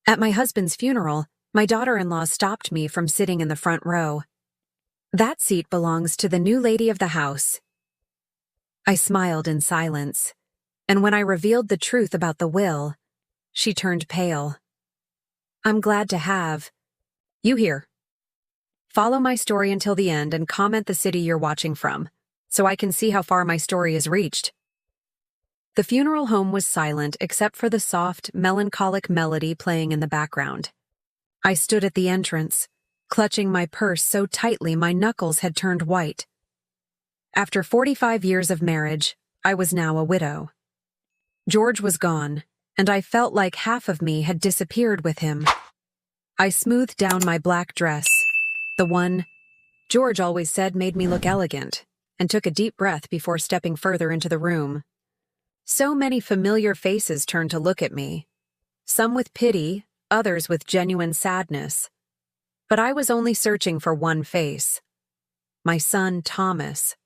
At my husband's funeral, my daughter-in-law stopped me from sitting in the front row. "That seat belongs to the new lady of the house." I smiled in silence, and when I revealed the truth about the will, she turned pale. "I'm glad to have you here. Follow my story until the end and comment the city you're watching from, so I can see how far my story has reached." The funeral home was silent except for the soft, melancholic melody playing in the background. I stood at the entrance, clutching my purse so tightly my knuckles had turned white. After 45 years of marriage, I was now a widow. George was gone, and I felt like half of me had disappeared with him. I smoothed down my black dress, the one George always said made me look elegant, and took a deep breath before stepping further into the room. So many familiar faces turned to look at me, some with pity, others with genuine sadness. But I was only searching for one face: my son, Thomas.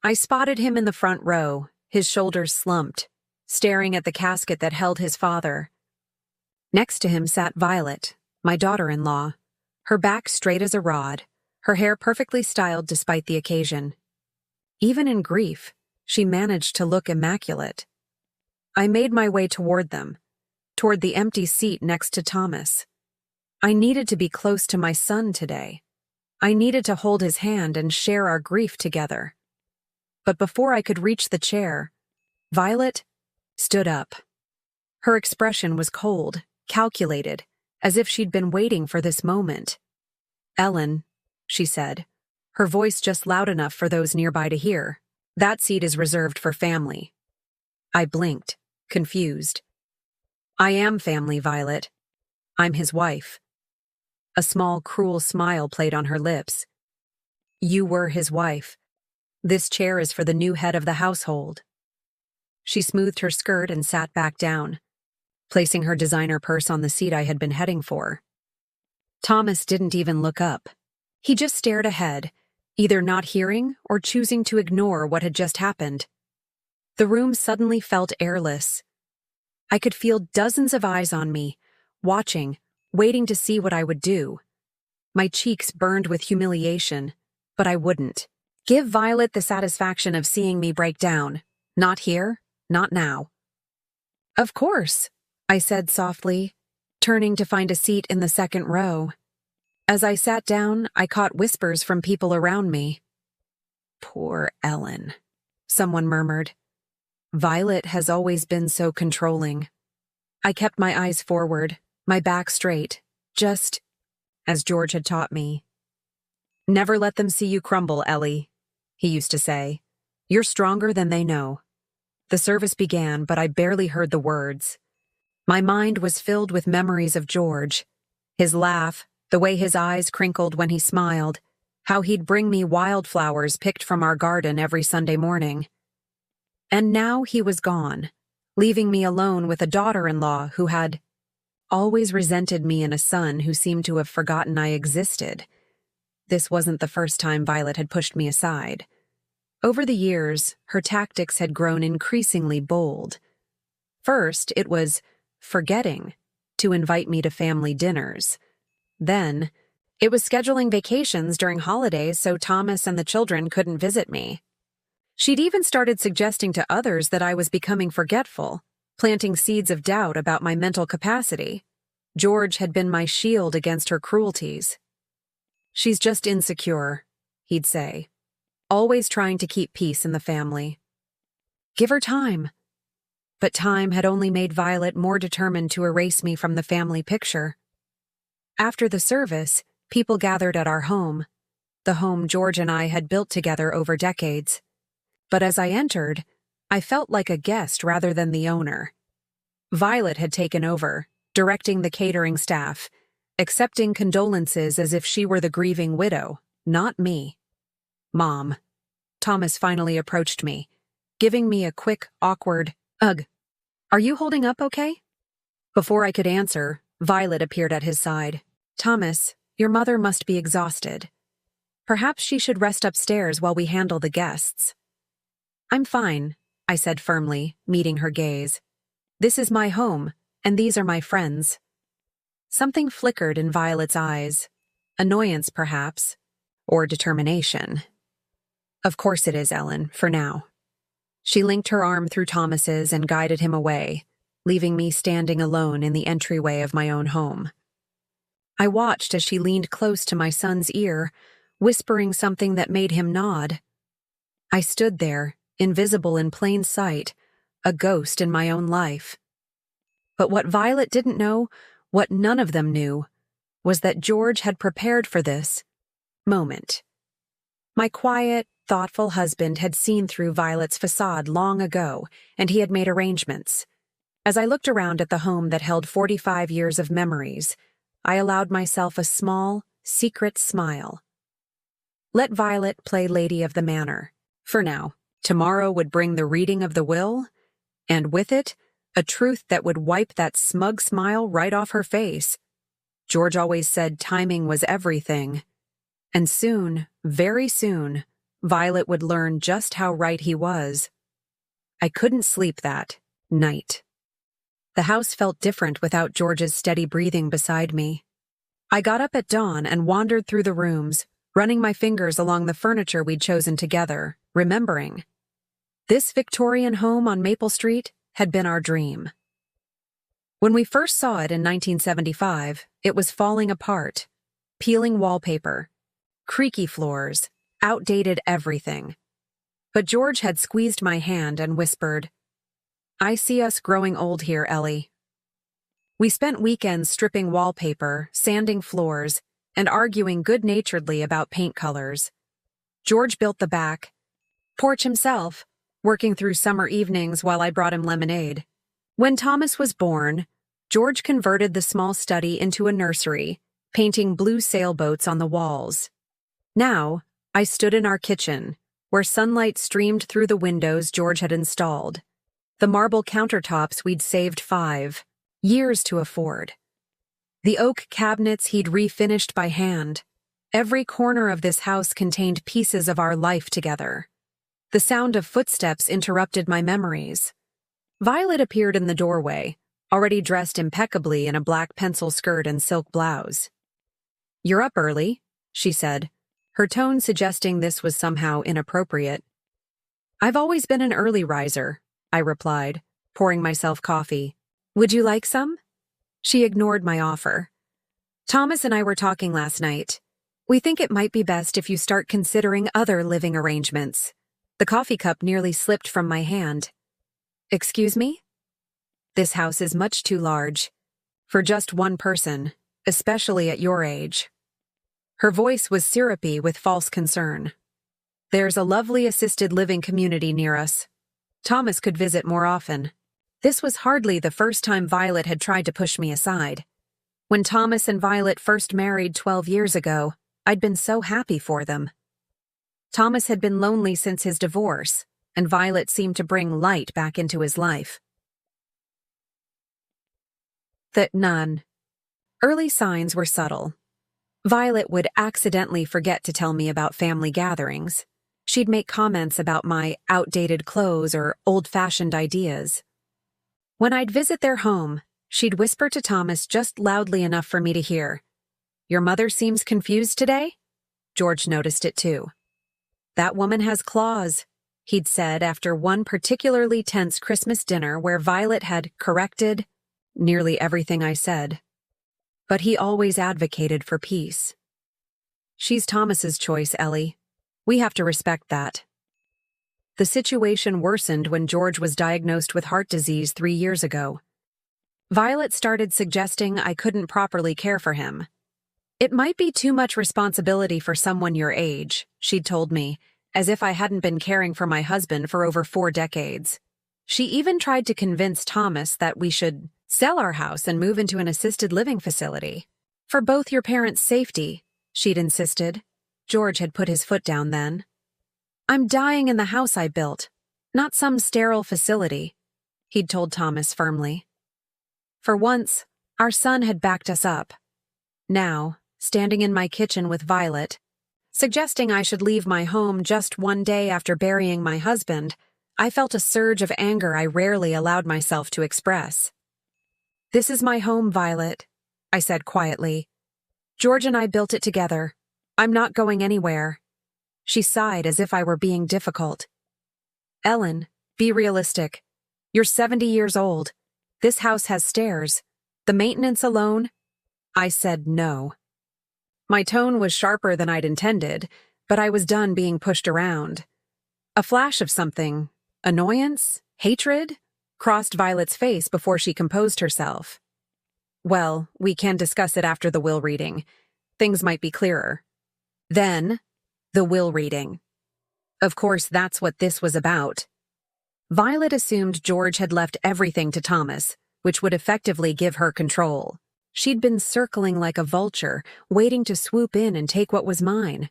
I spotted him in the front row, his shoulders slumped, staring at the casket that held his father. Next to him sat Violet, my daughter-in-law, her back straight as a rod, her hair perfectly styled despite the occasion. Even in grief, she managed to look immaculate. I made my way toward them, toward the empty seat next to Thomas. I needed to be close to my son today. I needed to hold his hand and share our grief together. But before I could reach the chair, Violet stood up. Her expression was cold, calculated, as if she'd been waiting for this moment. "Ellen," she said, her voice just loud enough for those nearby to hear, "that seat is reserved for family." I blinked, confused. "I am family, Violet. I'm his wife." A small, cruel smile played on her lips. "You were his wife. This chair is for the new head of the household." She smoothed her skirt and sat back down, placing her designer purse on the seat I had been heading for. Thomas didn't even look up. He just stared ahead, either not hearing or choosing to ignore what had just happened. The room suddenly felt airless. I could feel dozens of eyes on me, watching, waiting to see what I would do. My cheeks burned with humiliation, but I wouldn't give Violet the satisfaction of seeing me break down. Not here, not now. "Of course," I said softly, turning to find a seat in the second row. As I sat down, I caught whispers from people around me. "Poor Ellen," someone murmured. "Violet has always been so controlling." I kept my eyes forward, my back straight, just as George had taught me. "Never let them see you crumble, Ellie," he used to say. "You're stronger than they know." The service began, but I barely heard the words. My mind was filled with memories of George. His laugh, the way his eyes crinkled when he smiled, how he'd bring me wildflowers picked from our garden every Sunday morning. And now he was gone, leaving me alone with a daughter-in-law who had always resented me and a son who seemed to have forgotten I existed. This wasn't the first time Violet had pushed me aside. Over the years, her tactics had grown increasingly bold. First, it was forgetting to invite me to family dinners. Then, it was scheduling vacations during holidays so Thomas and the children couldn't visit me. She'd even started suggesting to others that I was becoming forgetful, planting seeds of doubt about my mental capacity. George had been my shield against her cruelties. "She's just insecure," he'd say, always trying to keep peace in the family. "Give her time." But time had only made Violet more determined to erase me from the family picture. After the service, people gathered at our home, the home George and I had built together over decades. But as I entered, I felt like a guest rather than the owner. Violet had taken over, directing the catering staff, accepting condolences as if she were the grieving widow, not me. "Mom." Thomas finally approached me, giving me a quick, awkward, "Ugh. Are you holding up okay?" Before I could answer, Violet appeared at his side. "Thomas, your mother must be exhausted. Perhaps she should rest upstairs while we handle the guests." "I'm fine," I said firmly, meeting her gaze. "This is my home, and these are my friends." Something flickered in Violet's eyes. Annoyance, perhaps. Or determination. Of course it is, Ellen, for now. She linked her arm through Thomas's and guided him away, leaving me standing alone in the entryway of my own home. I watched as she leaned close to my son's ear, whispering something that made him nod. I stood there, invisible in plain sight, a ghost in my own life. But what Violet didn't know, what none of them knew, was that George had prepared for this moment. My quiet, thoughtful husband had seen through Violet's facade long ago, and he had made arrangements. As I looked around at the home that held 45 years of memories, I allowed myself a small, secret smile. Let Violet play Lady of the Manor. For now, tomorrow would bring the reading of the will, and with it, a truth that would wipe that smug smile right off her face. George always said timing was everything. And soon, very soon, Violet would learn just how right he was. I couldn't sleep that night. The house felt different without George's steady breathing beside me. I got up at dawn and wandered through the rooms, running my fingers along the furniture we'd chosen together, remembering. This Victorian home on Maple Street had been our dream. When we first saw it in 1975, it was falling apart, peeling wallpaper, creaky floors, outdated everything. But George had squeezed my hand and whispered, "I see us growing old here, Ellie." We spent weekends stripping wallpaper, sanding floors, and arguing good-naturedly about paint colors. George built the back porch himself, working through summer evenings while I brought him lemonade. When Thomas was born, George converted the small study into a nursery, painting blue sailboats on the walls. Now, I stood in our kitchen, where sunlight streamed through the windows George had installed. The marble countertops we'd saved 5 years to afford. The oak cabinets he'd refinished by hand. Every corner of this house contained pieces of our life together. The sound of footsteps interrupted my memories. Violet appeared in the doorway, already dressed impeccably in a black pencil skirt and silk blouse. "You're up early," she said, her tone suggesting this was somehow inappropriate. "I've always been an early riser," I replied, pouring myself coffee. "Would you like some?" She ignored my offer. "Thomas and I were talking last night. We think it might be best if you start considering other living arrangements." The coffee cup nearly slipped from my hand. "Excuse me?" "This house is much too large. For just one person, especially at your age." Her voice was syrupy with false concern. "There's a lovely assisted living community near us. Thomas could visit more often." This was hardly the first time Violet had tried to push me aside. When Thomas and Violet first married 12 years ago, I'd been so happy for them. Thomas had been lonely since his divorce, and Violet seemed to bring light back into his life. That none. Early signs were subtle. Violet would accidentally forget to tell me about family gatherings. She'd make comments about my outdated clothes or old-fashioned ideas. When I'd visit their home, she'd whisper to Thomas just loudly enough for me to hear, "Your mother seems confused today?" George noticed it too. "That woman has claws," he'd said after one particularly tense Christmas dinner where Violet had corrected nearly everything I said. But he always advocated for peace. "She's Thomas's choice, Ellie. We have to respect that." The situation worsened when George was diagnosed with heart disease 3 years ago. Violet started suggesting I couldn't properly care for him. "It might be too much responsibility for someone your age," she'd told me, as if I hadn't been caring for my husband for over 4 decades. She even tried to convince Thomas that we should sell our house and move into an assisted living facility. "For both your parents' safety," she'd insisted. George had put his foot down then. "I'm dying in the house I built, not some sterile facility," he'd told Thomas firmly. For once, our son had backed us up. Now, standing in my kitchen with Violet, suggesting I should leave my home just one day after burying my husband, I felt a surge of anger I rarely allowed myself to express. "This is my home, Violet. I said quietly. George and I built it together. I'm not going anywhere. She sighed as if I were being difficult. Ellen, be realistic. You're 70 years old. This house has stairs. The maintenance alone? I said no. My tone was sharper than I'd intended, but I was done being pushed around. A flash of something, annoyance, hatred, crossed Violet's face before she composed herself. Well, we can discuss it after the will reading. Things might be clearer. Then, the will reading. Of course, that's what this was about. Violet assumed George had left everything to Thomas, which would effectively give her control. She'd been circling like a vulture, waiting to swoop in and take what was mine.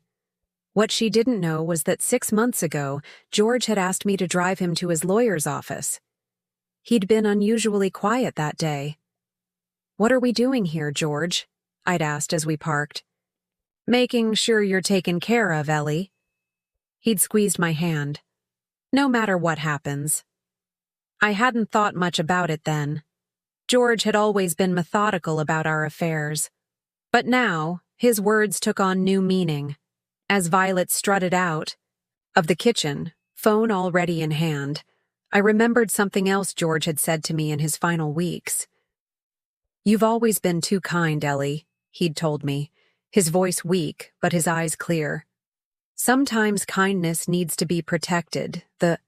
What she didn't know was that 6 months ago, George had asked me to drive him to his lawyer's office. He'd been unusually quiet that day. "What are we doing here, George?" I'd asked as we parked. "Making sure you're taken care of, Ellie." He'd squeezed my hand. "No matter what happens." I hadn't thought much about it then. George had always been methodical about our affairs. But now, his words took on new meaning. As Violet strutted out of the kitchen, phone already in hand, I remembered something else George had said to me in his final weeks. "You've always been too kind, Ellie," he'd told me, his voice weak but his eyes clear. "Sometimes kindness needs to be protected." The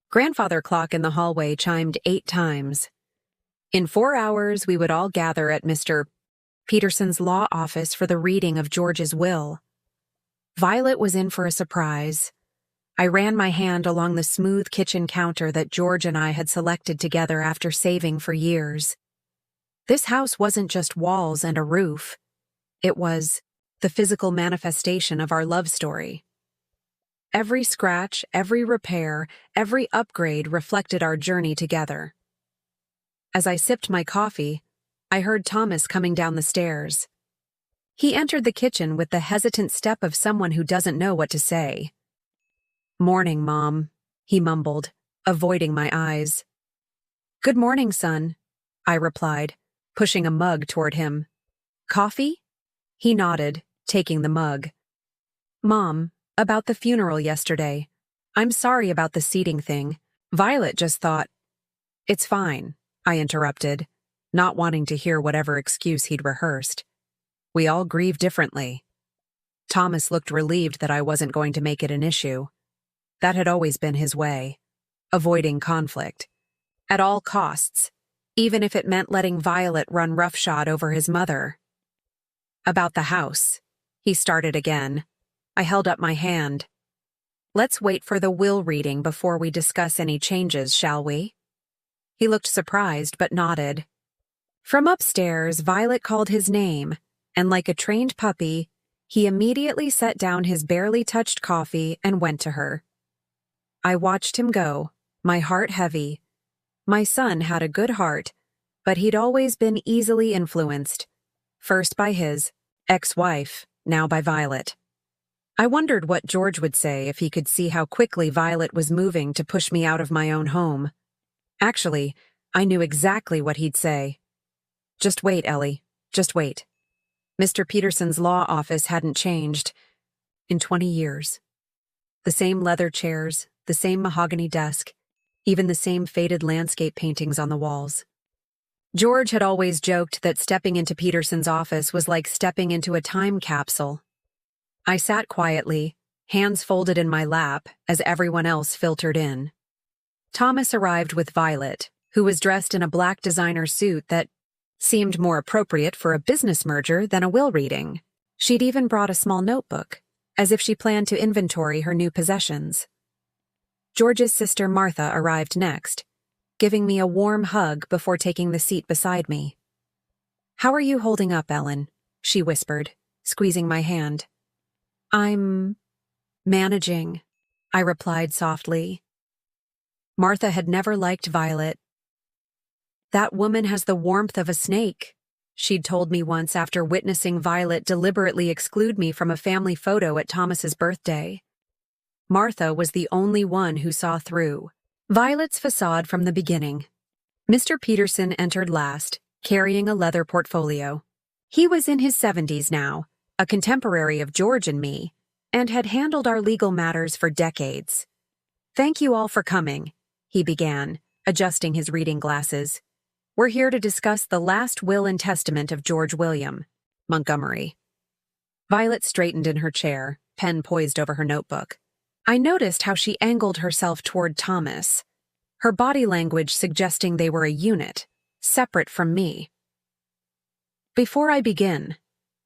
grandfather clock in the hallway chimed 8 times. In 4 hours, we would all gather at Mr. Peterson's law office for the reading of George's will. Violet was in for a surprise. I ran my hand along the smooth kitchen counter that George and I had selected together after saving for years. This house wasn't just walls and a roof. It was the physical manifestation of our love story. Every scratch, every repair, every upgrade reflected our journey together. As I sipped my coffee, I heard Thomas coming down the stairs. He entered the kitchen with the hesitant step of someone who doesn't know what to say. "Morning, Mom," he mumbled, avoiding my eyes. "Good morning, son," I replied, pushing a mug toward him. "Coffee?" He nodded, taking the mug. "Mom, about the funeral yesterday. I'm sorry about the seating thing. Violet just thought—" "It's fine," I interrupted, not wanting to hear whatever excuse he'd rehearsed. "We all grieve differently." Thomas looked relieved that I wasn't going to make it an issue. That had always been his way, avoiding conflict. At all costs, even if it meant letting Violet run roughshod over his mother. "About the house," he started again. I held up my hand. "Let's wait for the will reading before we discuss any changes, shall we?" He looked surprised but nodded. From upstairs, Violet called his name, and like a trained puppy, he immediately set down his barely touched coffee and went to her. I watched him go, my heart heavy. My son had a good heart, but he'd always been easily influenced, first by his ex-wife, now by Violet. I wondered what George would say if he could see how quickly Violet was moving to push me out of my own home. Actually, I knew exactly what he'd say. "Just wait, Ellie. Just wait." Mr. Peterson's law office hadn't changed in 20 years. The same leather chairs, the same mahogany desk, even the same faded landscape paintings on the walls. George had always joked that stepping into Peterson's office was like stepping into a time capsule. I sat quietly, hands folded in my lap, as everyone else filtered in. Thomas arrived with Violet, who was dressed in a black designer suit that seemed more appropriate for a business merger than a will reading. She'd even brought a small notebook, as if she planned to inventory her new possessions. George's sister Martha arrived next, giving me a warm hug before taking the seat beside me. "How are you holding up, Ellen?" she whispered, squeezing my hand. "I'm managing," I replied softly. Martha had never liked Violet. "That woman has the warmth of a snake," she'd told me once after witnessing Violet deliberately exclude me from a family photo at Thomas's birthday. Martha was the only one who saw through Violet's facade from the beginning. Mr. Peterson entered last, carrying a leather portfolio. He was in his 70s now, a contemporary of George and me, and had handled our legal matters for decades. "Thank you all for coming," he began, adjusting his reading glasses. "We're here to discuss the last will and testament of George William Montgomery." Violet straightened in her chair, pen poised over her notebook. I noticed how she angled herself toward Thomas, her body language suggesting they were a unit, separate from me. "Before I begin,"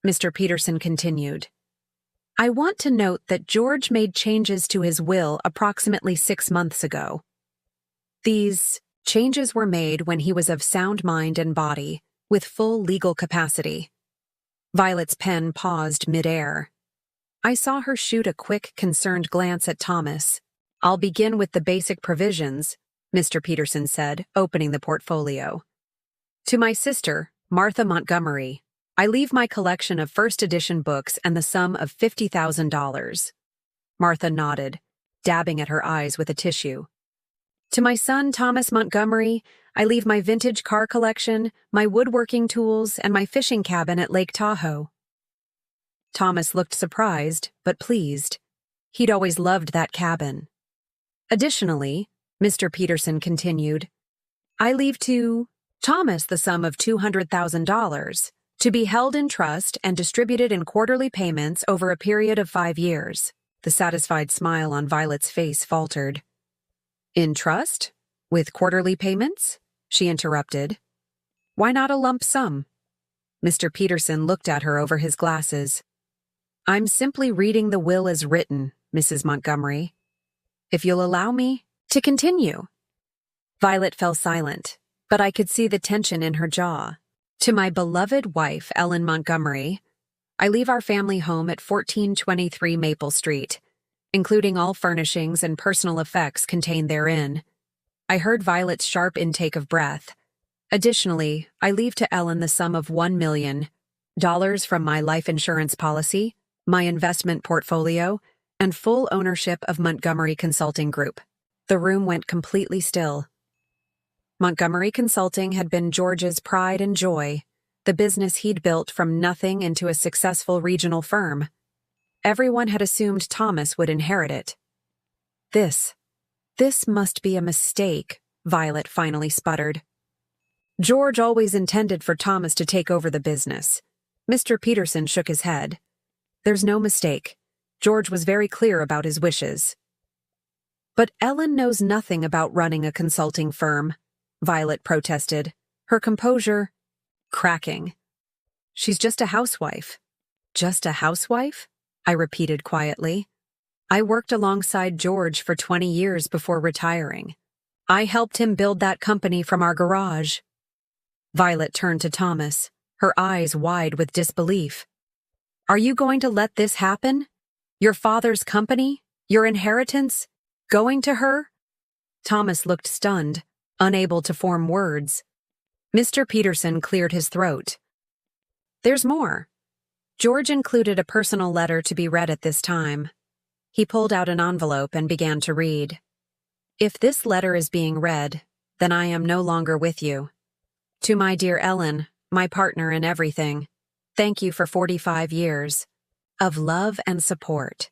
Mr. Peterson continued, "I want to note that George made changes to his will approximately 6 months ago. These changes were made when he was of sound mind and body, with full legal capacity." Violet's pen paused mid-air. I saw her shoot a quick, concerned glance at Thomas. "I'll begin with the basic provisions," Mr. Peterson said, opening the portfolio. "To my sister, Martha Montgomery, I leave my collection of first edition books and the sum of $50,000. Martha nodded, dabbing at her eyes with a tissue. "To my son, Thomas Montgomery, I leave my vintage car collection, my woodworking tools, and my fishing cabin at Lake Tahoe." Thomas looked surprised, but pleased. He'd always loved that cabin. "Additionally," Mr. Peterson continued, "I leave to Thomas the sum of $200,000, to be held in trust and distributed in quarterly payments over a period of 5 years. The satisfied smile on Violet's face faltered. "In trust? With quarterly payments?" she interrupted. "Why not a lump sum?" Mr. Peterson looked at her over his glasses. "I'm simply reading the will as written, Mrs. Montgomery. If you'll allow me to continue." Violet fell silent, but I could see the tension in her jaw. "To my beloved wife, Ellen Montgomery, I leave our family home at 1423 Maple Street, including all furnishings and personal effects contained therein." I heard Violet's sharp intake of breath. "Additionally, I leave to Ellen the sum of $1 million from my life insurance policy, my investment portfolio, and full ownership of Montgomery Consulting Group." The room went completely still. Montgomery Consulting had been George's pride and joy, the business he'd built from nothing into a successful regional firm. Everyone had assumed Thomas would inherit it. This must be a mistake," Violet finally sputtered. "George always intended for Thomas to take over the business." Mr. Peterson shook his head. "There's no mistake. George was very clear about his wishes." "But Ellen knows nothing about running a consulting firm," Violet protested, her composure cracking. "She's just a housewife." "Just a housewife?" I repeated quietly. "I worked alongside George for 20 years before retiring. I helped him build that company from our garage." Violet turned to Thomas, her eyes wide with disbelief. "Are you going to let this happen? Your father's company? Your inheritance? Going to her?" Thomas looked stunned, unable to form words. Mr. Peterson cleared his throat. "There's more." George included a personal letter to be read at this time. He pulled out an envelope and began to read. "If this letter is being read, then I am no longer with you. To my dear Ellen, my partner in everything, thank you for 45 years of love and support.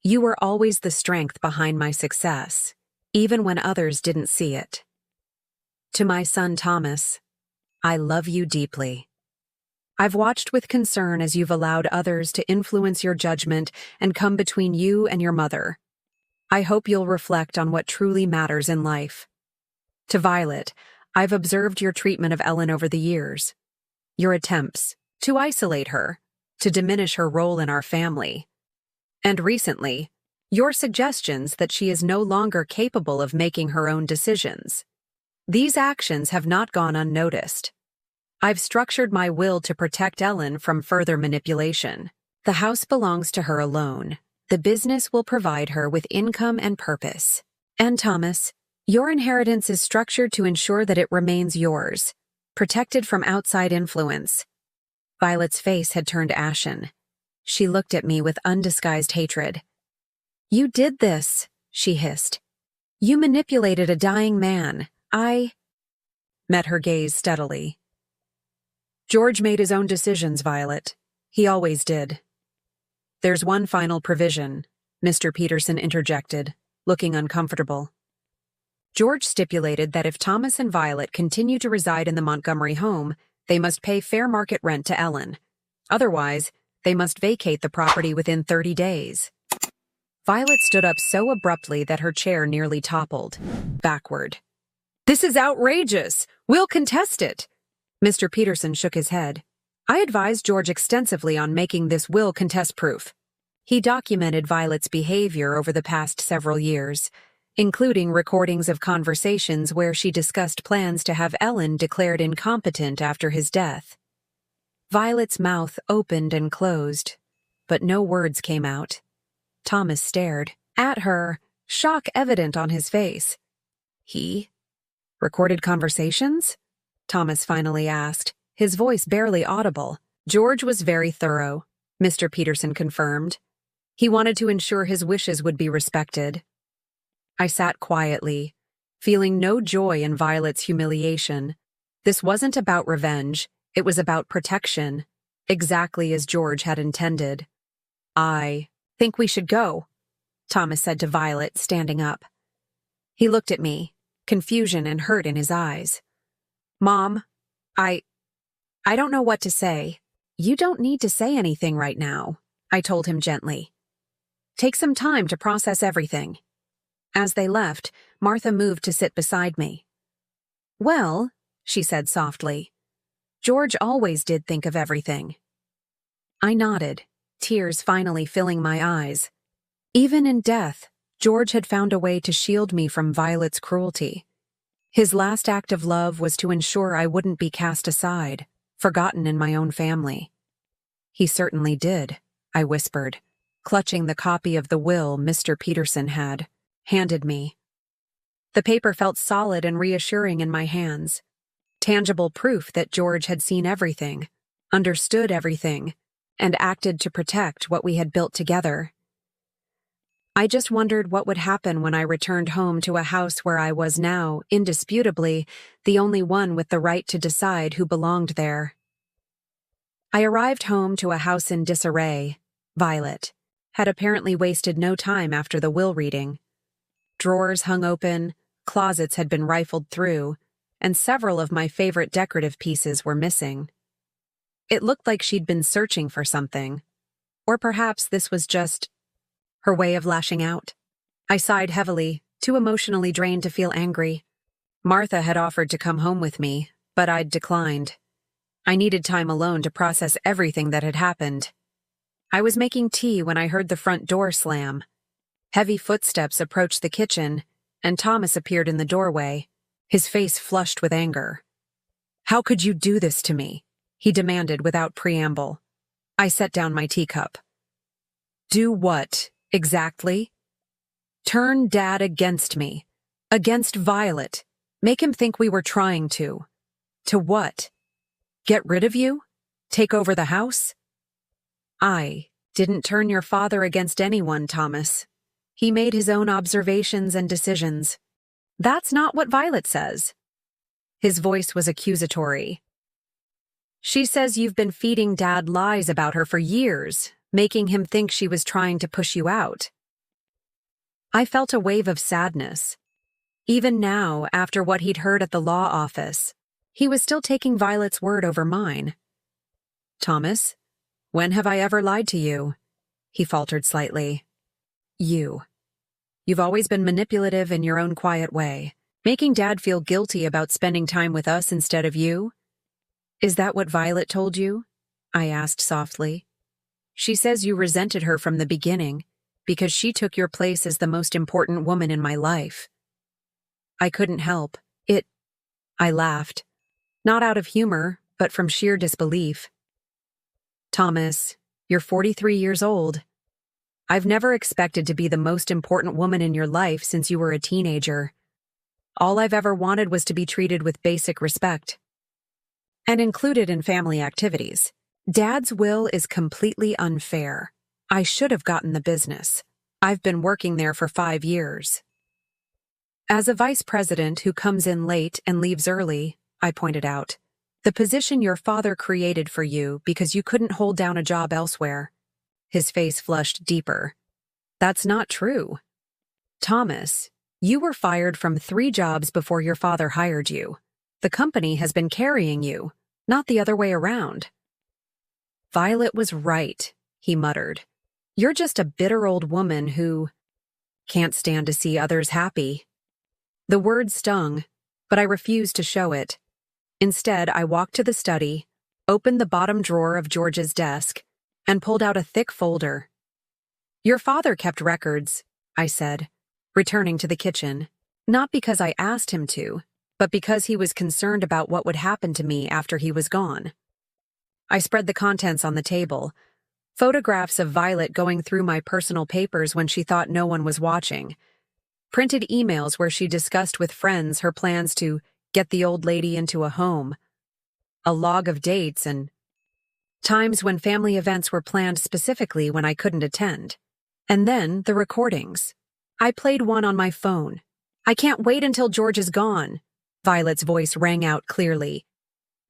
You were always the strength behind my success, even when others didn't see it. To my son Thomas, I love you deeply. I've watched with concern as you've allowed others to influence your judgment and come between you and your mother. I hope you'll reflect on what truly matters in life. To Violet, I've observed your treatment of Ellen over the years. Your attempts to isolate her, to diminish her role in our family. And recently, your suggestions that she is no longer capable of making her own decisions. These actions have not gone unnoticed. I've structured my will to protect Ellen from further manipulation. The house belongs to her alone. The business will provide her with income and purpose. And Thomas, your inheritance is structured to ensure that it remains yours, protected from outside influence." Violet's face had turned ashen. She looked at me with undisguised hatred. "You did this," she hissed. "You manipulated a dying man. I..." Met her gaze steadily. George made his own decisions, Violet. He always did. There's one final provision, Mr. Peterson interjected, looking uncomfortable. George stipulated that if Thomas and Violet continue to reside in the Montgomery home, they must pay fair market rent to Ellen. Otherwise, they must vacate the property within 30 days. Violet stood up so abruptly that her chair nearly toppled backward. This is outrageous! We'll contest it! Mr. Peterson shook his head. I advised George extensively on making this will contest-proof. He documented Violet's behavior over the past several years, including recordings of conversations where she discussed plans to have Ellen declared incompetent after his death. Violet's mouth opened and closed, but no words came out. Thomas stared at her, shock evident on his face. He recorded conversations? Thomas finally asked, his voice barely audible. George was very thorough, Mr. Peterson confirmed. He wanted to ensure his wishes would be respected. I sat quietly, feeling no joy in Violet's humiliation. This wasn't about revenge, it was about protection, exactly as George had intended. I think we should go, Thomas said to Violet, standing up. He looked at me, confusion and hurt in his eyes. Mom, I don't know what to say. You don't need to say anything right now, I told him gently. Take some time to process everything. As they left, Martha moved to sit beside me. Well, she said softly, George always did think of everything. I nodded, tears finally filling my eyes. Even in death, George had found a way to shield me from Violet's cruelty. His last act of love was to ensure I wouldn't be cast aside, forgotten in my own family. He certainly did, I whispered, clutching the copy of the will Mr. Peterson had handed me. The paper felt solid and reassuring in my hands, tangible proof that George had seen everything, understood everything, and acted to protect what we had built together. I just wondered what would happen when I returned home to a house where I was now, indisputably, the only one with the right to decide who belonged there. I arrived home to a house in disarray. Violet had apparently wasted no time after the will reading. Drawers hung open, closets had been rifled through, and several of my favorite decorative pieces were missing. It looked like she'd been searching for something. Or perhaps this was just her way of lashing out. I sighed heavily, too emotionally drained to feel angry. Martha had offered to come home with me, but I'd declined. I needed time alone to process everything that had happened. I was making tea when I heard the front door slam. Heavy footsteps approached the kitchen, and Thomas appeared in the doorway, his face flushed with anger. How could you do this to me? He demanded without preamble. I set down my teacup. Do what, exactly? Turn Dad against me. Against Violet. Make him think we were trying to. To what? Get rid of you? Take over the house? I didn't turn your father against anyone, Thomas. He made his own observations and decisions. That's not what Violet says. His voice was accusatory. She says you've been feeding Dad lies about her for years, making him think she was trying to push you out. I felt a wave of sadness. Even now, after what he'd heard at the law office, he was still taking Violet's word over mine. Thomas, when have I ever lied to you? He faltered slightly. You've always been manipulative in your own quiet way, making Dad feel guilty about spending time with us instead of you. Is that what Violet told you? I asked softly. She says you resented her from the beginning because she took your place as the most important woman in my life. I couldn't help it. I laughed, not out of humor, but from sheer disbelief. Thomas, you're 43 years old. I've never expected to be the most important woman in your life since you were a teenager. All I've ever wanted was to be treated with basic respect and included in family activities. Dad's will is completely unfair. I should have gotten the business. I've been working there for 5 years. As a vice president who comes in late and leaves early, I pointed out, The position your father created for you because you couldn't hold down a job elsewhere. His face flushed deeper. That's not true. Thomas, you were fired from 3 jobs before your father hired you. The company has been carrying you, not the other way around. Violet was right, he muttered. You're just a bitter old woman who can't stand to see others happy. The word stung, but I refused to show it. Instead, I walked to the study, opened the bottom drawer of George's desk, and pulled out a thick folder. Your father kept records, I said, returning to the kitchen, not because I asked him to, but because he was concerned about what would happen to me after he was gone. I spread the contents on the table, photographs of Violet going through my personal papers when she thought no one was watching, printed emails where she discussed with friends her plans to get the old lady into a home, a log of dates and times when family events were planned specifically when I couldn't attend. And then the recordings. I played one on my phone. I can't wait until George is gone. Violet's voice rang out clearly.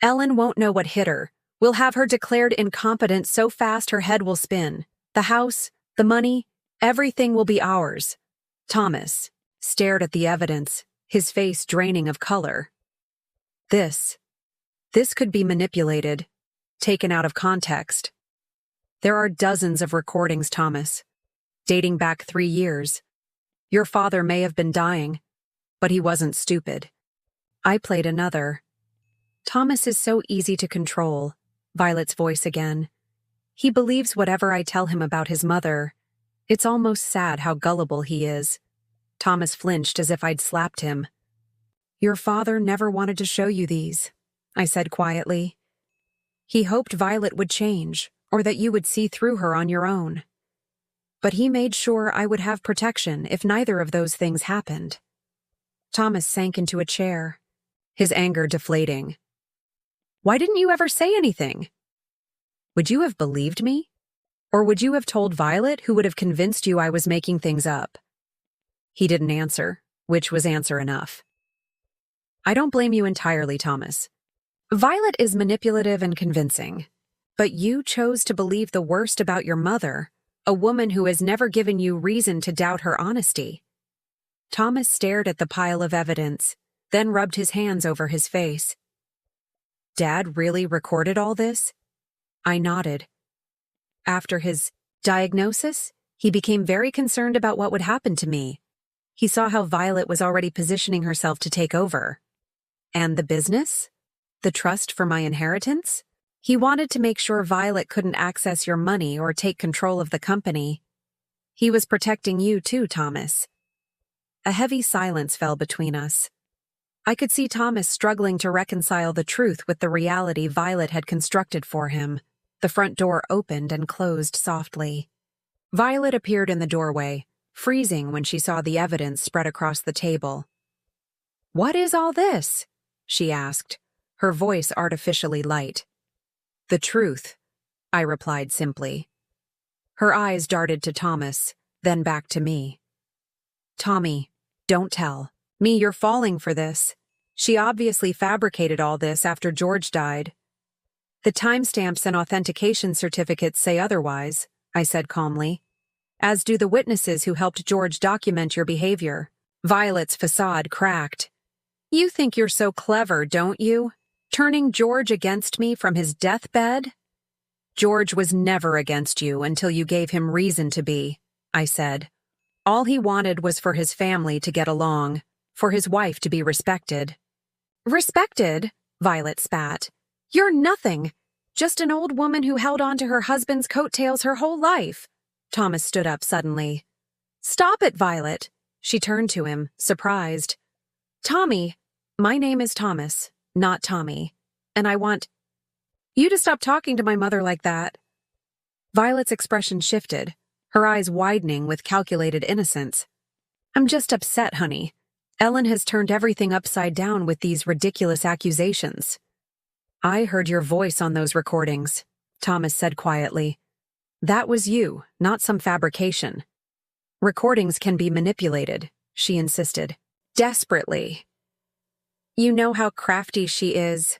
Ellen won't know what hit her. We'll have her declared incompetent so fast her head will spin. The house, the money, everything will be ours. Thomas stared at the evidence, his face draining of color. This could be manipulated, taken out of context. There are dozens of recordings, Thomas, dating back 3 years. Your father may have been dying, but he wasn't stupid. I played another. Thomas is so easy to control, Violet's voice again. He believes whatever I tell him about his mother. It's almost sad how gullible he is. Thomas flinched as if I'd slapped him. Your father never wanted to show you these, I said quietly. He hoped Violet would change, or that you would see through her on your own. But he made sure I would have protection if neither of those things happened. Thomas sank into a chair, his anger deflating. Why didn't you ever say anything? Would you have believed me? Or would you have told Violet, who would have convinced you I was making things up? He didn't answer, which was answer enough. I don't blame you entirely, Thomas. Violet is manipulative and convincing, but you chose to believe the worst about your mother, a woman who has never given you reason to doubt her honesty. Thomas stared at the pile of evidence, then rubbed his hands over his face. Dad really recorded all this? I nodded. After his diagnosis, he became very concerned about what would happen to me. He saw how Violet was already positioning herself to take over. And the business? The trust for my inheritance? He wanted to make sure Violet couldn't access your money or take control of the company. He was protecting you too, Thomas. A heavy silence fell between us. I could see Thomas struggling to reconcile the truth with the reality Violet had constructed for him. The front door opened and closed softly. Violet appeared in the doorway, freezing when she saw the evidence spread across the table. "What is all this?" she asked, her voice artificially light. "The truth," I replied simply. Her eyes darted to Thomas, then back to me. "Tommy, don't tell me you're falling for this. She obviously fabricated all this after George died." "The timestamps and authentication certificates say otherwise," I said calmly. "As do the witnesses who helped George document your behavior." Violet's facade cracked. "You think you're so clever, don't you? Turning George against me from his deathbed?" "George was never against you until you gave him reason to be," I said. "All he wanted was for his family to get along, for his wife to be respected." "Respected?" Violet spat. "You're nothing. Just an old woman who held on to her husband's coattails her whole life." Thomas stood up suddenly. "Stop it, Violet." She turned to him, surprised. "Tommy, my name is Thomas, not Tommy, and I want you to stop talking to my mother like that." Violet's expression shifted, her eyes widening with calculated innocence. "I'm just upset, honey. Ellen has turned everything upside down with these ridiculous accusations." "I heard your voice on those recordings," Thomas said quietly. "That was you, not some fabrication." "Recordings can be manipulated," she insisted. "Desperately. You know how crafty she is."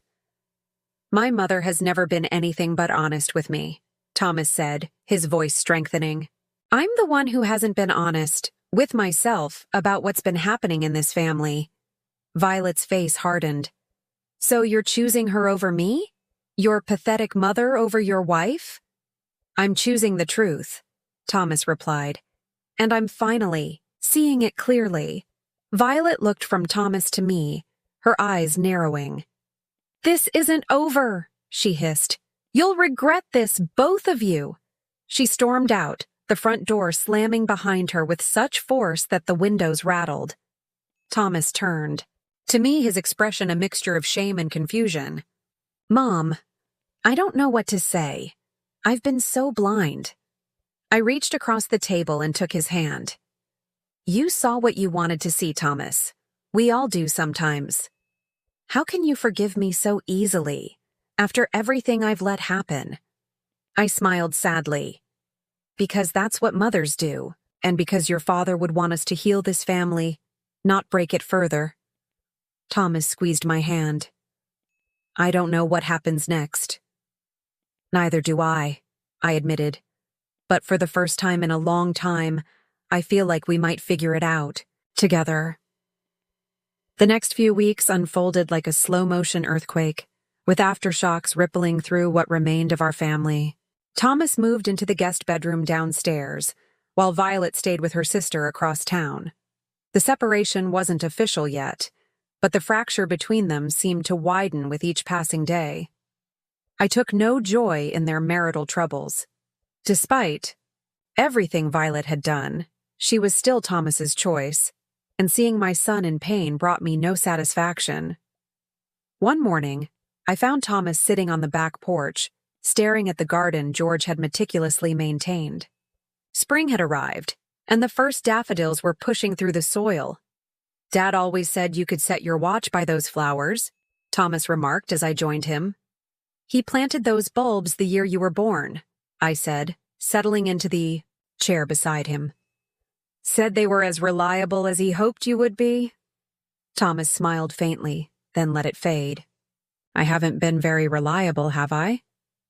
My mother has never been anything but honest with me, Thomas said, his voice strengthening. I'm the one who hasn't been honest with myself about what's been happening in this family. Violet's face hardened. So you're choosing her over me? Your pathetic mother over your wife? I'm choosing the truth, Thomas replied. And I'm finally seeing it clearly. Violet looked from Thomas to me, her eyes narrowing. This isn't over, she hissed. You'll regret this, both of you. She stormed out, the front door slamming behind her with such force that the windows rattled. Thomas turned. To me, his expression a mixture of shame and confusion. Mom, I don't know what to say. I've been so blind. I reached across the table and took his hand. You saw what you wanted to see, Thomas. We all do sometimes. How can you forgive me so easily, after everything I've let happen? I smiled sadly. Because that's what mothers do, and because your father would want us to heal this family, not break it further. Thomas squeezed my hand. I don't know what happens next. Neither do I admitted. But for the first time in a long time, I feel like we might figure it out, together. The next few weeks unfolded like a slow-motion earthquake, with aftershocks rippling through what remained of our family. Thomas moved into the guest bedroom downstairs, while Violet stayed with her sister across town. The separation wasn't official yet, but the fracture between them seemed to widen with each passing day. I took no joy in their marital troubles. Despite everything Violet had done, she was still Thomas's choice, and seeing my son in pain brought me no satisfaction. One morning, I found Thomas sitting on the back porch, staring at the garden George had meticulously maintained. Spring had arrived, and the first daffodils were pushing through the soil. Dad always said you could set your watch by those flowers, Thomas remarked as I joined him. He planted those bulbs the year you were born, I said, settling into the chair beside him. Said they were as reliable as he hoped you would be? Thomas smiled faintly, then let it fade. I haven't been very reliable, have I?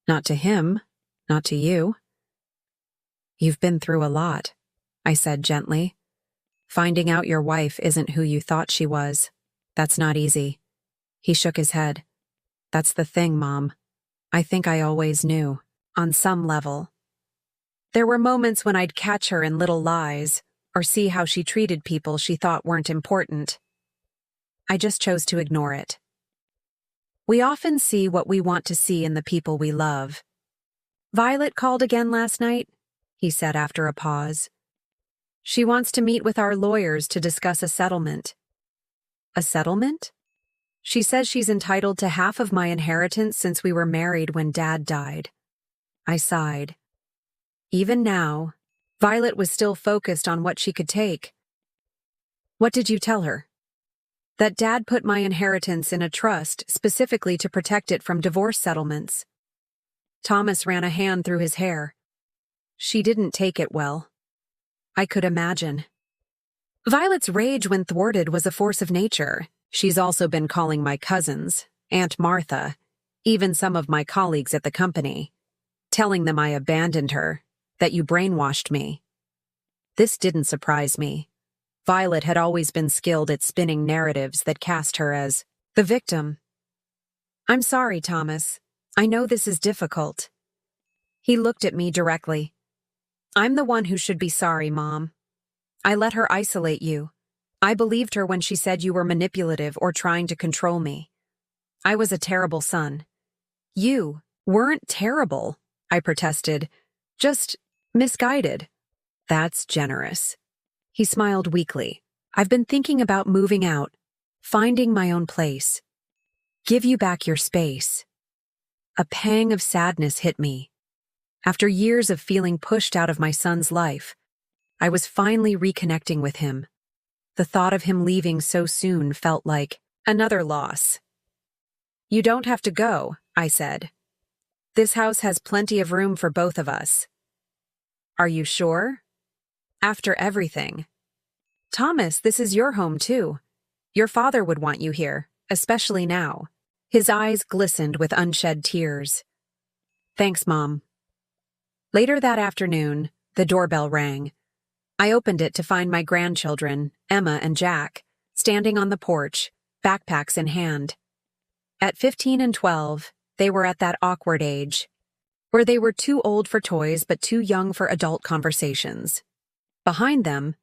Not to him, not to you. You've been through a lot, I said gently. Finding out your wife isn't who you thought she was. That's not easy. He shook his head. That's the thing, Mom. I think I always knew, on some level. There were moments when I'd catch her in little lies, or see how she treated people she thought weren't important. I just chose to ignore it. We often see what we want to see in the people we love. Violet called again last night, he said after a pause. She wants to meet with our lawyers to discuss a settlement. A settlement? She says she's entitled to half of my inheritance since we were married when Dad died. I sighed. Even now, Violet was still focused on what she could take. What did you tell her? That Dad put my inheritance in a trust specifically to protect it from divorce settlements. Thomas ran a hand through his hair. She didn't take it well. I could imagine. Violet's rage when thwarted was a force of nature. She's also been calling my cousins, Aunt Martha, even some of my colleagues at the company, telling them I abandoned her, that you brainwashed me. This didn't surprise me. Violet had always been skilled at spinning narratives that cast her as the victim. I'm sorry, Thomas. I know this is difficult. He looked at me directly. I'm the one who should be sorry, Mom. I let her isolate you. I believed her when she said you were manipulative or trying to control me. I was a terrible son. You weren't terrible, I protested. Just misguided. That's generous. He smiled weakly. I've been thinking about moving out, finding my own place. Give you back your space. A pang of sadness hit me. After years of feeling pushed out of my son's life, I was finally reconnecting with him. The thought of him leaving so soon felt like another loss. You don't have to go, I said. This house has plenty of room for both of us. Are you sure? After everything. Thomas, this is your home too. Your father would want you here, especially now. His eyes glistened with unshed tears. "Thanks, Mom." Later that afternoon, the doorbell rang. I opened it to find my grandchildren, Emma and Jack, standing on the porch, backpacks in hand. At 15 and 12, they were at that awkward age, where they were too old for toys but too young for adult conversations. Behind them,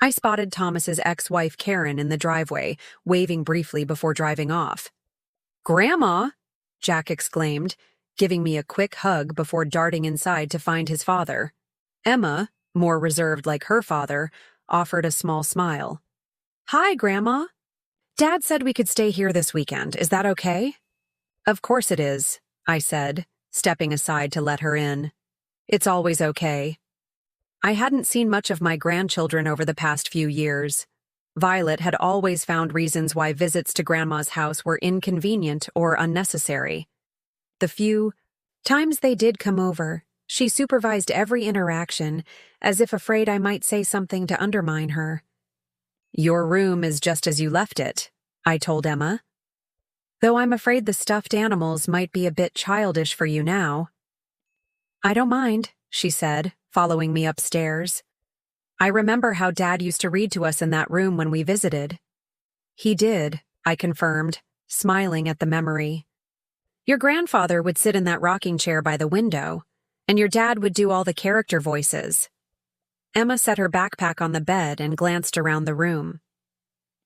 I spotted Thomas's ex-wife Karen in the driveway, waving briefly before driving off. "Grandma!" Jack exclaimed, giving me a quick hug before darting inside to find his father. Emma, more reserved like her father, offered a small smile. "Hi, Grandma. Dad said we could stay here this weekend. Is that okay?" "Of course it is," I said, stepping aside to let her in. "It's always okay." I hadn't seen much of my grandchildren over the past few years. Violet had always found reasons why visits to Grandma's house were inconvenient or unnecessary. The few times they did come over, she supervised every interaction, as if afraid I might say something to undermine her. "Your room is just as you left it," I told Emma. "Though I'm afraid the stuffed animals might be a bit childish for you now." "I don't mind," she said, following me upstairs. "I remember how Dad used to read to us in that room when we visited." "He did," I confirmed, smiling at the memory. "Your grandfather would sit in that rocking chair by the window, and your dad would do all the character voices." Emma set her backpack on the bed and glanced around the room.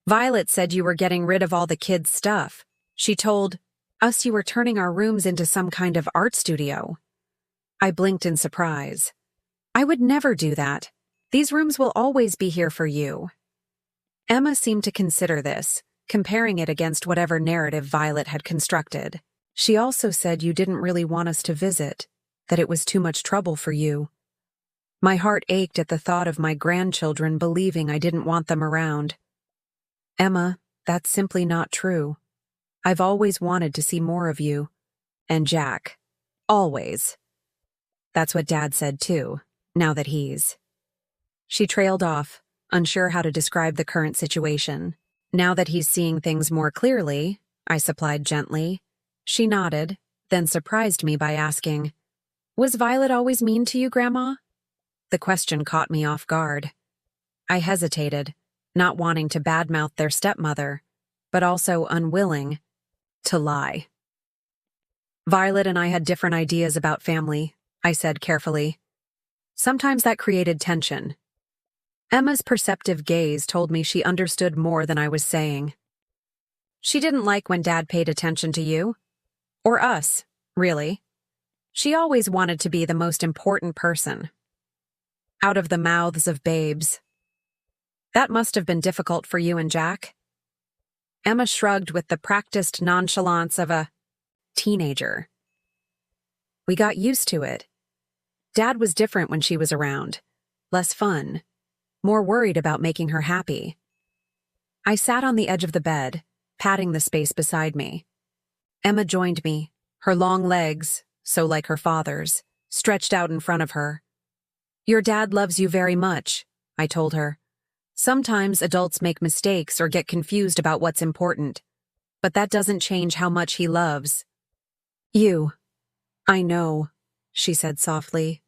"Violet said you were getting rid of all the kids' stuff. She told us you were turning our rooms into some kind of art studio." I blinked in surprise. "I would never do that. These rooms will always be here for you." Emma seemed to consider this, comparing it against whatever narrative Violet had constructed. "She also said you didn't really want us to visit, that it was too much trouble for you." My heart ached at the thought of my grandchildren believing I didn't want them around. "Emma, that's simply not true. I've always wanted to see more of you. And Jack. Always." "That's what Dad said too, now that he's..." She trailed off, unsure how to describe the current situation. "Now that he's seeing things more clearly," I supplied gently. She nodded, then surprised me by asking, "Was Violet always mean to you, Grandma?" The question caught me off guard. I hesitated, not wanting to badmouth their stepmother, but also unwilling to lie. "Violet and I had different ideas about family," I said carefully. "Sometimes that created tension." Emma's perceptive gaze told me she understood more than I was saying. "She didn't like when Dad paid attention to you. Or us, really. She always wanted to be the most important person. Out of the mouths of babes. That must have been difficult for you and Jack." Emma shrugged with the practiced nonchalance of a teenager. "We got used to it. Dad was different when she was around. Less fun. More worried about making her happy." I sat on the edge of the bed, patting the space beside me. Emma joined me, her long legs, so like her father's, stretched out in front of her. "Your dad loves you very much," I told her. "Sometimes adults make mistakes or get confused about what's important, but that doesn't change how much he loves you." "I know," she said softly.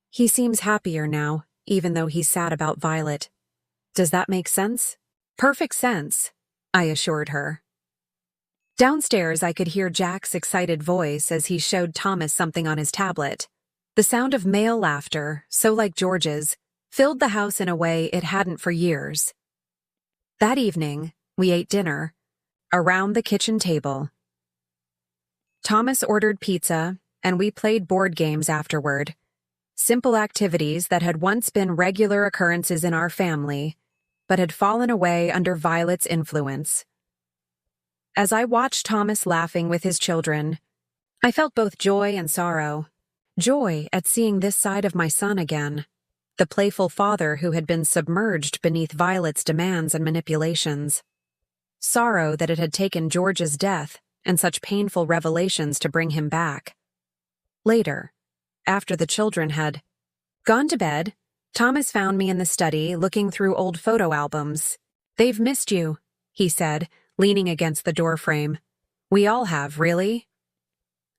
"He seems happier now, even though he's sad about Violet. Does that make sense?" "Perfect sense," I assured her. Downstairs, I could hear Jack's excited voice as he showed Thomas something on his tablet. The sound of male laughter, so like George's, filled the house in a way it hadn't for years. That evening, we ate dinner, around the kitchen table. Thomas ordered pizza, and we played board games afterward. Simple activities that had once been regular occurrences in our family, but had fallen away under Violet's influence. As I watched Thomas laughing with his children, I felt both joy and sorrow. Joy at seeing this side of my son again, the playful father who had been submerged beneath Violet's demands and manipulations. Sorrow that it had taken George's death and such painful revelations to bring him back. Later, after the children had gone to bed, Thomas found me in the study looking through old photo albums. "They've missed you," he said, leaning against the doorframe. We all have, really.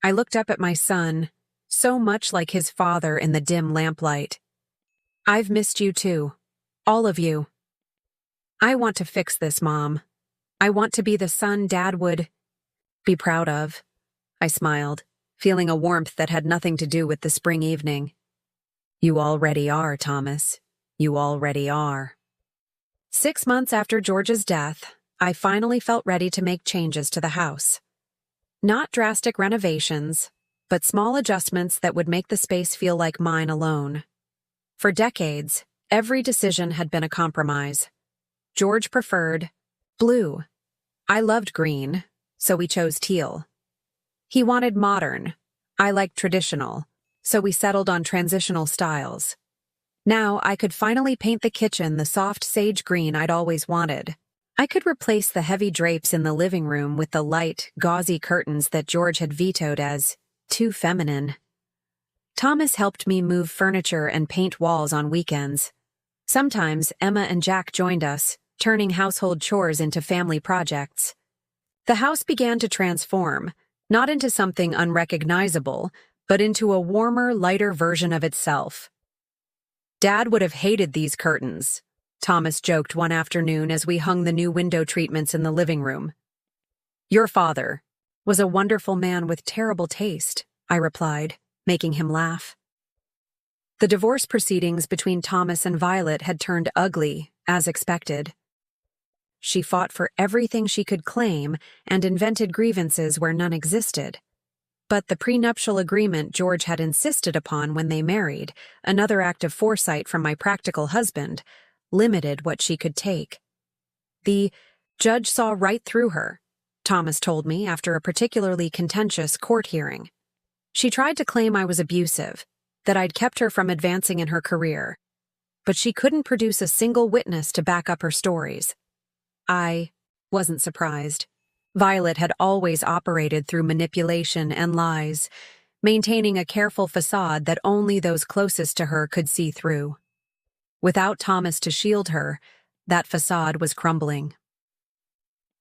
I looked up at my son, so much like his father in the dim lamplight. I've missed you too. All of you. I want to fix this, Mom. I want to be the son Dad would be proud of. I smiled, feeling a warmth that had nothing to do with the spring evening. You already are, Thomas. You already are. 6 months after George's death, I finally felt ready to make changes to the house. Not drastic renovations, but small adjustments that would make the space feel like mine alone. For decades, every decision had been a compromise. George preferred blue. I loved green, so we chose teal. He wanted modern. I liked traditional, so we settled on transitional styles. Now I could finally paint the kitchen the soft sage green I'd always wanted. I could replace the heavy drapes in the living room with the light, gauzy curtains that George had vetoed as too feminine. Thomas helped me move furniture and paint walls on weekends. Sometimes Emma and Jack joined us, turning household chores into family projects. The house began to transform, not into something unrecognizable, but into a warmer, lighter version of itself. Dad would have hated these curtains, Thomas joked one afternoon as we hung the new window treatments in the living room. Your father was a wonderful man with terrible taste, I replied, making him laugh. The divorce proceedings between Thomas and Violet had turned ugly, as expected. She fought for everything she could claim and invented grievances where none existed. But the prenuptial agreement George had insisted upon when they married, another act of foresight from my practical husband, limited what she could take. The judge saw right through her, Thomas told me after a particularly contentious court hearing. She tried to claim I was abusive, that I'd kept her from advancing in her career, but she couldn't produce a single witness to back up her stories. I wasn't surprised. Violet had always operated through manipulation and lies, maintaining a careful facade that only those closest to her could see through. Without Thomas to shield her, that facade was crumbling.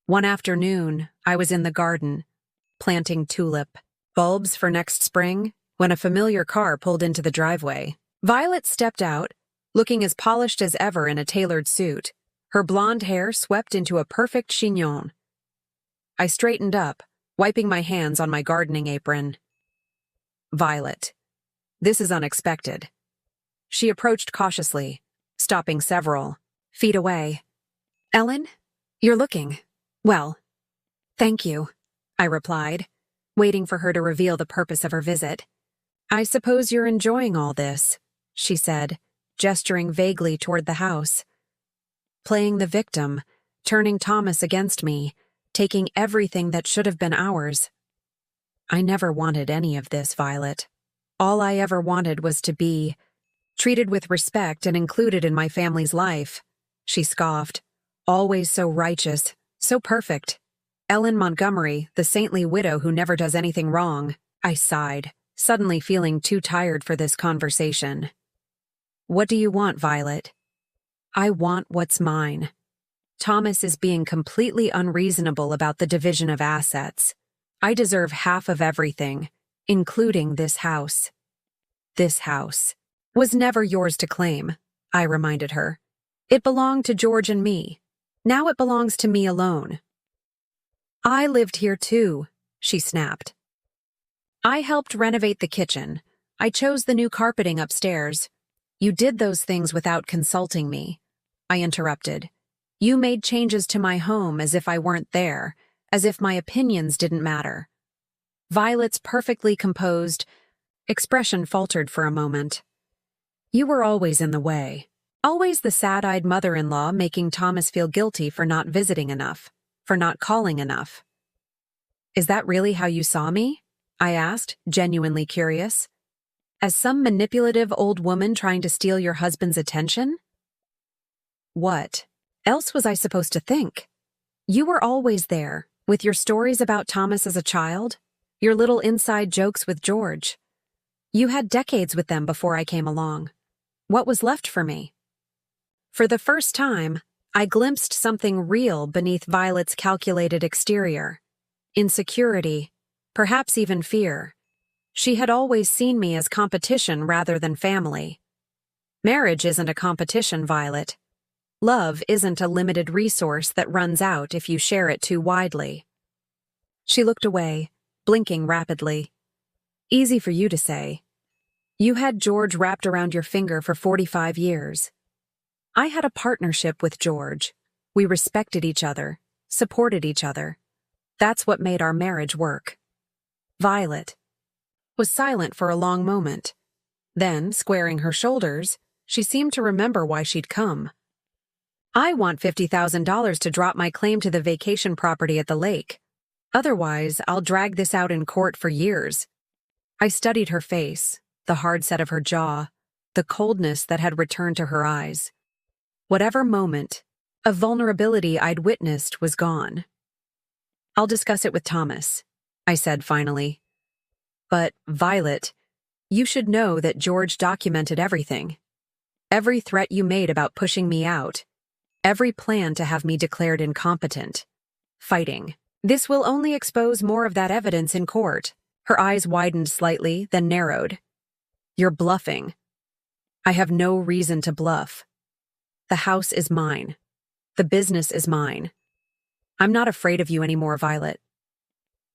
One afternoon, I was in the garden, planting tulip bulbs for next spring, when a familiar car pulled into the driveway. Violet stepped out, looking as polished as ever in a tailored suit, her blonde hair swept into a perfect chignon. I straightened up, wiping my hands on my gardening apron. Violet. This is unexpected. She approached cautiously, stopping several feet away. Ellen, you're looking well. Thank you, I replied, waiting for her to reveal the purpose of her visit. I suppose you're enjoying all this, she said, gesturing vaguely toward the house. Playing the victim, turning Thomas against me, taking everything that should have been ours. I never wanted any of this, Violet. All I ever wanted was to be treated with respect and included in my family's life, she scoffed. Always so righteous, so perfect. Ellen Montgomery, the saintly widow who never does anything wrong. I sighed, suddenly feeling too tired for this conversation. What do you want, Violet? I want what's mine. Thomas is being completely unreasonable about the division of assets. I deserve half of everything, including this house. This house was never yours to claim, I reminded her. It belonged to George and me. Now it belongs to me alone. I lived here too, she snapped. I helped renovate the kitchen. I chose the new carpeting upstairs. You did those things without consulting me, I interrupted. You made changes to my home as if I weren't there, as if my opinions didn't matter. Violet's perfectly composed expression faltered for a moment. You were always in the way. Always the sad-eyed mother-in-law making Thomas feel guilty for not visiting enough, for not calling enough. Is that really how you saw me? I asked, genuinely curious. As some manipulative old woman trying to steal your husband's attention? What else was I supposed to think? You were always there, with your stories about Thomas as a child, your little inside jokes with George. You had decades with them before I came along. What was left for me? For the first time, I glimpsed something real beneath Violet's calculated exterior. insecurity, perhaps even fear. She had always seen me as competition rather than family. Marriage isn't a competition, Violet. Love isn't a limited resource that runs out if you share it too widely. She looked away, blinking rapidly. Easy for you to say. You had George wrapped around your finger for 45 years. I had a partnership with George. We respected each other, supported each other. That's what made our marriage work. Violet was silent for a long moment. Then, squaring her shoulders, she seemed to remember why she'd come. I want $50,000 to drop my claim to the vacation property at the lake. Otherwise, I'll drag this out in court for years. I studied her face, the hard set of her jaw, the coldness that had returned to her eyes. Whatever moment of vulnerability I'd witnessed was gone. I'll discuss it with Thomas, I said finally. But, Violet, you should know that George documented everything. Every threat you made about pushing me out. Every plan to have me declared incompetent. Fighting. This will only expose more of that evidence in court. Her eyes widened slightly, then narrowed. You're bluffing. I have no reason to bluff. The house is mine. The business is mine. I'm not afraid of you anymore, Violet.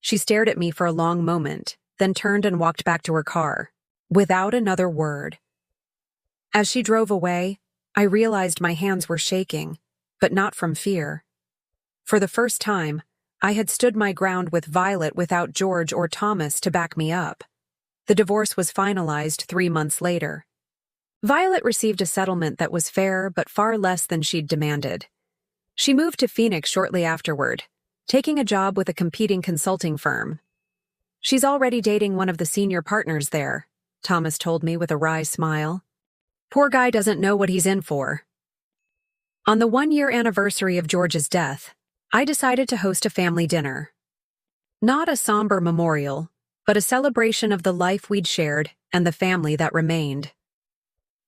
She stared at me for a long moment, then turned and walked back to her car, without another word. As she drove away, I realized my hands were shaking, but not from fear. For the first time, I had stood my ground with Violet without George or Thomas to back me up. The divorce was finalized 3 months later. Violet received a settlement that was fair but far less than she'd demanded. She moved to Phoenix shortly afterward, taking a job with a competing consulting firm. She's already dating one of the senior partners there, Thomas told me with a wry smile. Poor guy doesn't know what he's in for. On the 1-year anniversary of George's death, I decided to host a family dinner. Not a somber memorial, but a celebration of the life we'd shared and the family that remained.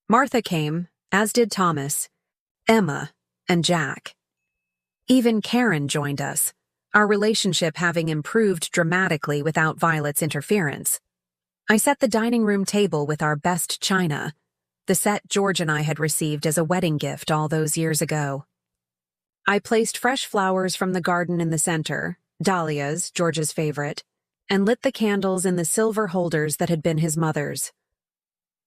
Martha came, as did Thomas, Emma, and Jack. Even Karen joined us, our relationship having improved dramatically without Violet's interference. I set the dining room table with our best china, the set George and I had received as a wedding gift all those years ago. I placed fresh flowers from the garden in the center, dahlias, George's favorite, and lit the candles in the silver holders that had been his mother's.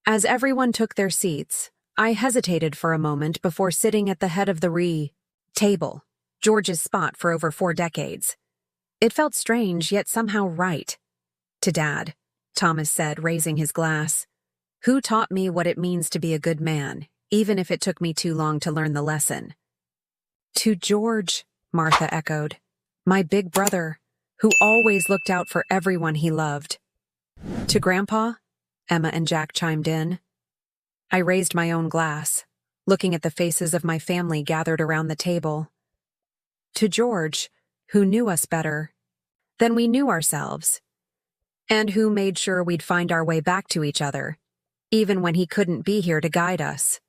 As everyone took their seats, I hesitated for a moment before sitting at the head of the table, George's spot for over 4 decades. It felt strange, yet somehow right. To Dad, Thomas said, raising his glass. Who taught me what it means to be a good man, even if it took me too long to learn the lesson? To George, Martha echoed. My big brother, who always looked out for everyone he loved. To Grandpa, Emma and Jack chimed in. I raised my own glass, looking at the faces of my family gathered around the table. To George, who knew us better than we knew ourselves, and who made sure we'd find our way back to each other, even when he couldn't be here to guide us.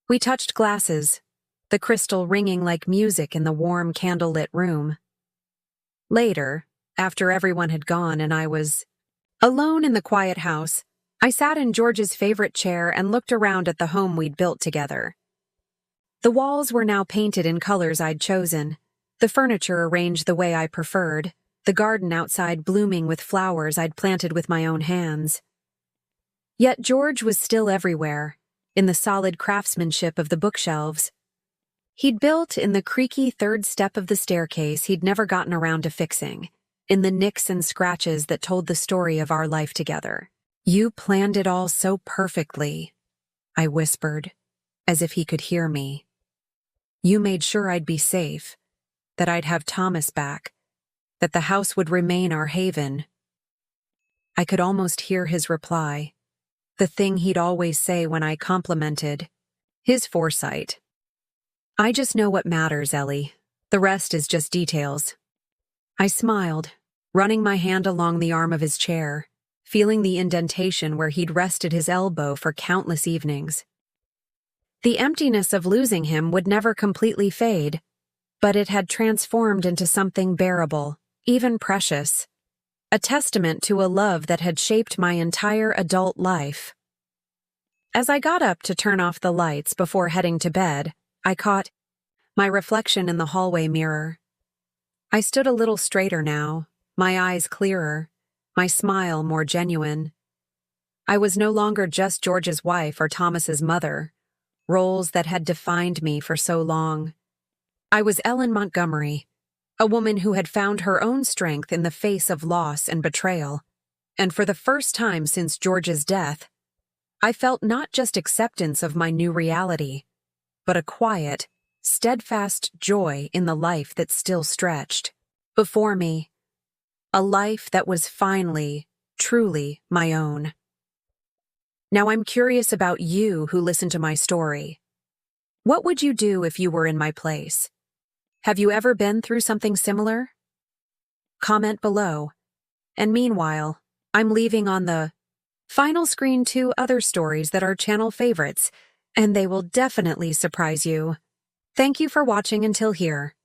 We touched glasses, the crystal ringing like music in the warm candlelit room. Later, after everyone had gone and I was alone in the quiet house, I sat in George's favorite chair and looked around at the home we'd built together. The walls were now painted in colors I'd chosen, the furniture arranged the way I preferred, the garden outside blooming with flowers I'd planted with my own hands. Yet George was still everywhere, in the solid craftsmanship of the bookshelves. He'd built in the creaky third step of the staircase he'd never gotten around to fixing, in the nicks and scratches that told the story of our life together. You planned it all so perfectly, I whispered, as if he could hear me. You made sure I'd be safe, that I'd have Thomas back, that the house would remain our haven. I could almost hear his reply, the thing he'd always say when I complimented his foresight. I just know what matters, Ellie. The rest is just details. I smiled, running my hand along the arm of his chair, feeling the indentation where he'd rested his elbow for countless evenings. The emptiness of losing him would never completely fade, but it had transformed into something bearable, even precious. A testament to a love that had shaped my entire adult life. As I got up to turn off the lights before heading to bed, I caught my reflection in the hallway mirror. I stood a little straighter now, my eyes clearer, my smile more genuine. I was no longer just George's wife or Thomas's mother, roles that had defined me for so long. I was Ellen Montgomery, a woman who had found her own strength in the face of loss and betrayal. And for the first time since George's death, I felt not just acceptance of my new reality, but a quiet, steadfast joy in the life that still stretched before me. A life that was finally, truly my own. Now I'm curious about you who listen to my story. What would you do if you were in my place? Have you ever been through something similar? Comment below. And meanwhile, I'm leaving on the final screen 2 other stories that are channel favorites, and they will definitely surprise you. Thank you for watching until here.